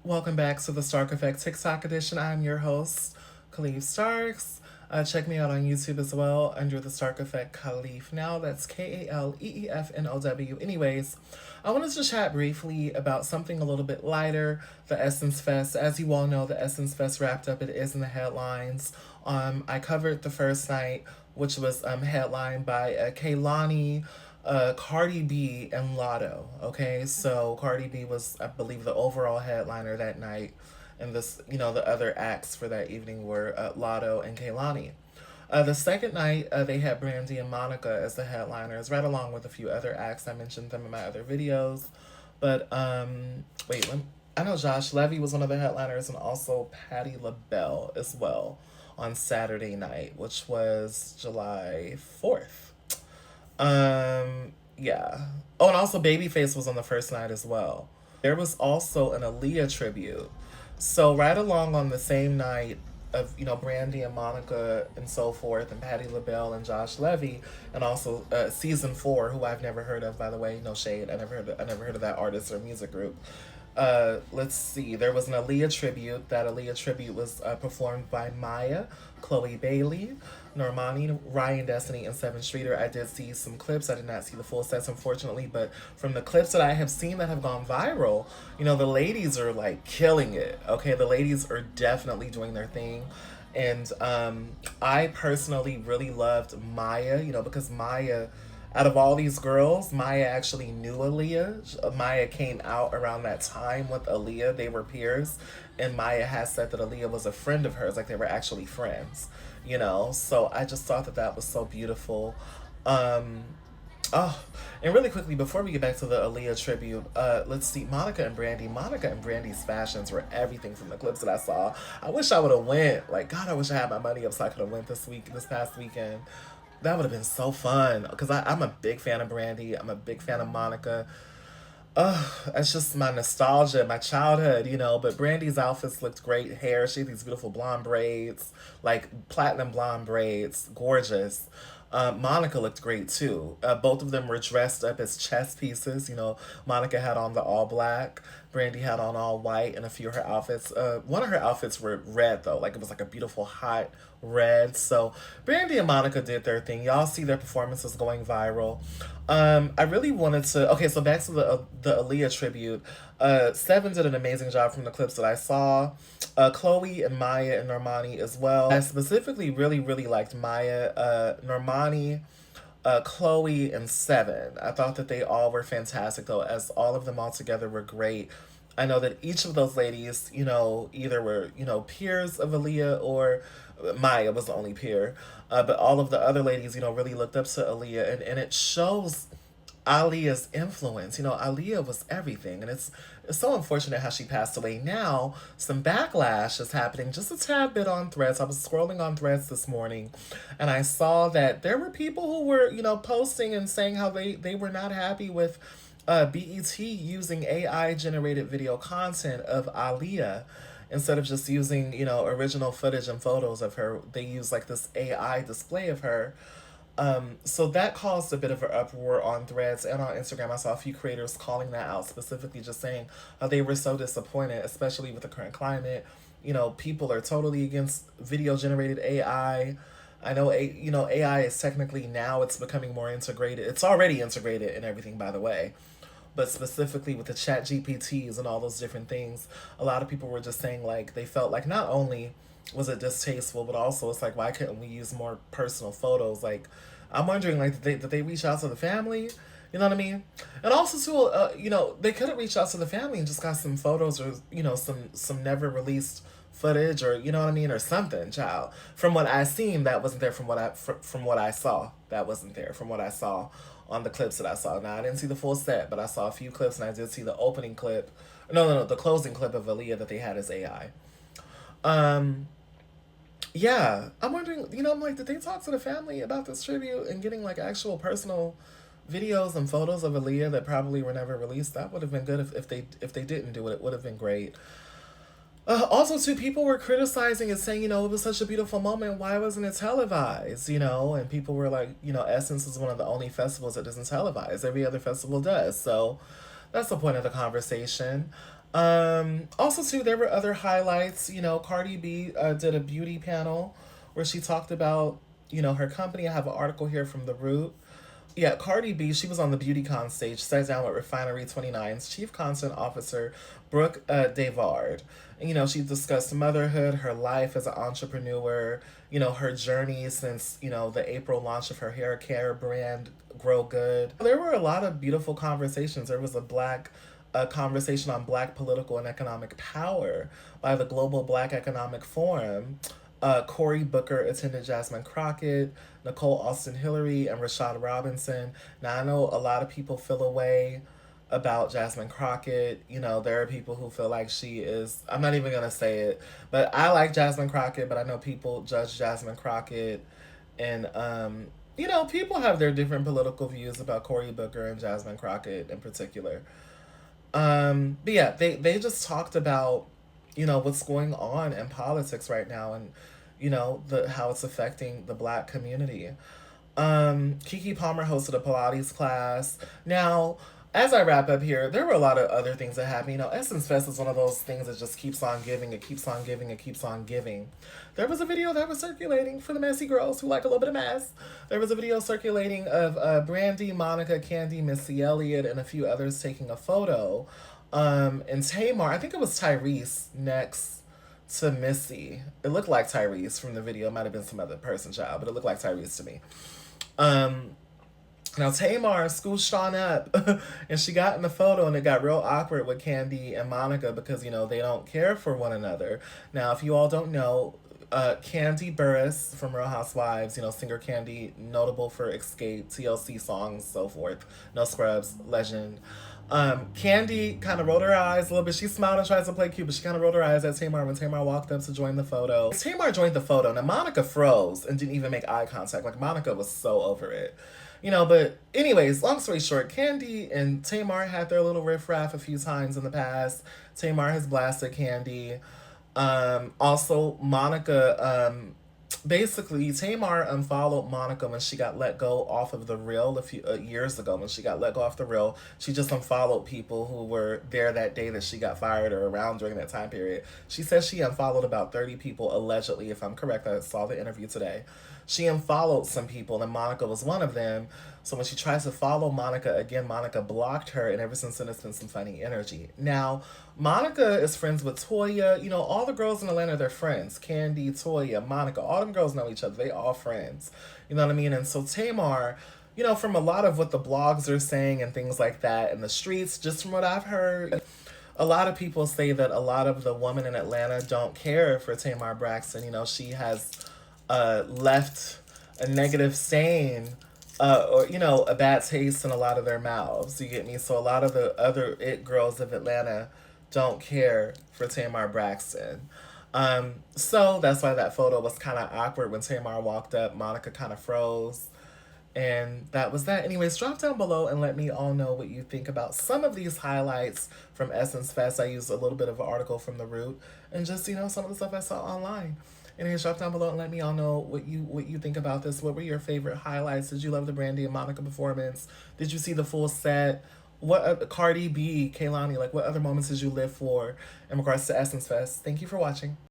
Welcome back to the Stark Effect TikTok edition. I'm your host, Khalif Starks. Check me out on YouTube as well under the Stark Effect Khalif. Now that's KALEEFNOW. Anyways, I wanted to chat briefly about something a little bit lighter, the Essence Fest. As you all know, the Essence Fest wrapped up. It is in the headlines. I covered the first night, which was headlined by Kaylani, Cardi B, and Lotto. Okay, so Cardi B was, I believe, the overall headliner that night, and the other acts for that evening were Lotto and Kaylani. The second night, they had Brandy and Monica as the headliners, right along with a few other acts. I mentioned them in my other videos, but wait, I know Josh Levy was one of the headliners, and also Patti LaBelle as well on Saturday night, which was July 4th. Yeah. Oh, and also Babyface was on the first night as well. There was also an Aaliyah tribute. So right along on the same night of Brandy and Monica and so forth, and Patti LaBelle and Josh Levy, and also Season 4, who I've never heard of, by the way. No shade. I never heard of that artist or music group. Let's see. There was an Aaliyah tribute. That Aaliyah tribute was performed by Maya, Chloe Bailey, Normani, Ryan Destiny, and Seven Streeter. I did see some clips. I did not see the full sets, unfortunately, but from the clips that I have seen that have gone viral, the ladies are like killing it. Okay, the ladies are definitely doing their thing. And I personally really loved Maya, because Maya, out of all these girls, Maya actually knew Aaliyah. Maya came out around that time with Aaliyah. They were peers. And Maya has said that Aaliyah was a friend of hers, like they were actually friends. So I just thought that that was so beautiful. Um, oh, and really quickly, before we get back to the Aaliyah tribute, let's see, Monica and Brandy. Monica and Brandy's fashions were everything from the clips that I saw. I wish I would have went. Like, God, I wish I had my money up so I could have went this past weekend. That would have been so fun because I'm a big fan of Brandy. I'm a big fan of Monica. It's just my nostalgia, my childhood. But Brandy's outfits looked great. Hair, she had these beautiful blonde braids, like platinum blonde braids, gorgeous. Monica looked great too. Both of them were dressed up as chess pieces. Monica had on the all black, Brandy had on all white, and a few of her outfits. One of her outfits were red though, like it was like a beautiful hot red. So Brandy and Monica did their thing. Y'all see their performances going viral. I really wanted to. Okay, so back to the Aaliyah tribute. Seven did an amazing job from the clips that I saw. Chloe and Maya and Normani as well. I specifically really really liked Maya, Normani, Chloe, and Seven. I thought that they all were fantastic though, as all of them all together were great. I know that each of those ladies, either were, peers of Aaliyah or Maya was the only peer. But all of the other ladies, really looked up to Aaliyah, and it shows Aaliyah's influence. Aaliyah was everything, and it's so unfortunate how she passed away. Now, some backlash is happening just a tad bit on Threads. I was scrolling on Threads this morning, and I saw that there were people who were, posting and saying how they were not happy with BET using AI generated video content of Aaliyah instead of just using, original footage and photos of her. They use like this AI display of her. So that caused a bit of an uproar on Threads and on Instagram. I saw a few creators calling that out, specifically just saying how they were so disappointed, especially with the current climate. People are totally against video generated AI. I know, AI is technically now it's becoming more integrated. It's already integrated in everything, by the way. But specifically with the chat GPTs and all those different things, a lot of people were just saying like they felt like not only was it distasteful, but also it's like, why couldn't we use more personal photos? Like, I'm wondering, like, did they reach out to the family? You know what I mean? And also too, they could have reached out to the family and just got some photos or some never released footage, or you know what I mean, or something. Child, from what I seen, that wasn't there. From what I saw, that wasn't there. From what I saw on the clips that I saw. Now I didn't see the full set, but I saw a few clips, and I did see the opening clip. No, the closing clip of Aaliyah that they had as AI. Um, yeah, I'm wondering, I'm like, did they talk to the family about this tribute and getting like actual personal videos and photos of Aaliyah that probably were never released? That would have been good if they didn't do it. It would have been great. Also, too, people were criticizing and saying, it was such a beautiful moment. Why wasn't it televised? And people were like, Essence is one of the only festivals that doesn't televise. Every other festival does. So that's the point of the conversation. Also, too, there were other highlights. You know, Cardi B did a beauty panel where she talked about, you know, her company. I have an article here from The Root. Yeah, Cardi B, she was on the BeautyCon stage, sat down with Refinery 29's Chief Content Officer, Brooke Davard. And, you know, she discussed motherhood, her life as an entrepreneur, you know, her journey since, you know, the April launch of her hair care brand, Grow Good. There were a lot of beautiful conversations. There was a conversation on Black political and economic power by the Global Black Economic Forum. Cory Booker attended Jasmine Crockett, Nicole Austin Hillary, and Rashad Robinson. Now, I know a lot of people feel away about Jasmine Crockett. You know, there are people who feel like she is, I'm not even going to say it, but I like Jasmine Crockett, but I know people judge Jasmine Crockett. And, you know, people have their different political views about Cory Booker and Jasmine Crockett in particular. But yeah, they just talked about, you know, what's going on in politics right now, and, you know, the how it's affecting the Black community. Kiki Palmer hosted a Pilates class. Now, as I wrap up here, there were a lot of other things that happened. You know, Essence Fest is one of those things that just keeps on giving. It keeps on giving. It keeps on giving. There was a video that was circulating for the messy girls who like a little bit of mess. There was a video circulating of Brandy, Monica, Kandi, Missy Elliott, and a few others taking a photo. And Tamar, I think it was Tyrese next to Missy. It looked like Tyrese from the video. It might have been some other person, child, but it looked like Tyrese to me. Um, Now Tamar scooched on up and she got in the photo, and it got real awkward with Kandi and Monica because, you know, they don't care for one another. Now, if you all don't know, Kandi Burruss from Real Housewives, you know, singer Kandi, notable for Escape, TLC songs, so forth, No Scrubs, legend. Kandi kind of rolled her eyes a little bit. She smiled and tried to play cute, but she kind of rolled her eyes at Tamar when Tamar walked up to join the photo. Tamar joined the photo. Now, Monica froze and didn't even make eye contact. Like, Monica was so over it. You know, but anyways, long story short, Kandi and Tamar had their little riffraff a few times in the past. Tamar has blasted Kandi. Also, Monica, basically, Tamar unfollowed Monica when she got let go off of the Real a few years ago. When she got let go off the Real, she just unfollowed people who were there that day that she got fired or around during that time period. She says she unfollowed about 30 people, allegedly, if I'm correct. I saw the interview today. She unfollowed some people, and Monica was one of them. So when she tries to follow Monica again, Monica blocked her, and ever since then, it's been some funny energy. Now, Monica is friends with Toya. You know, all the girls in Atlanta, they're friends. Kandi, Toya, Monica, all them girls know each other. They all friends. You know what I mean? And so Tamar, you know, from a lot of what the blogs are saying and things like that in the streets, just from what I've heard, a lot of people say that a lot of the women in Atlanta don't care for Tamar Braxton. You know, she has left a negative stain, or, you know, a bad taste in a lot of their mouths. You get me? So a lot of the other it girls of Atlanta don't care for Tamar Braxton. So that's why that photo was kind of awkward when Tamar walked up. Monica kind of froze. And that was that. Anyways, drop down below and let me all know what you think about some of these highlights from Essence Fest. I used a little bit of an article from The Root and just, you know, some of the stuff I saw online. Anyways, drop down below and let me all know what you think about this. What were your favorite highlights? Did you love the Brandy and Monica performance? Did you see the full set? What Cardi B, Kaylani, like what other moments did you live for in regards to Essence Fest? Thank you for watching.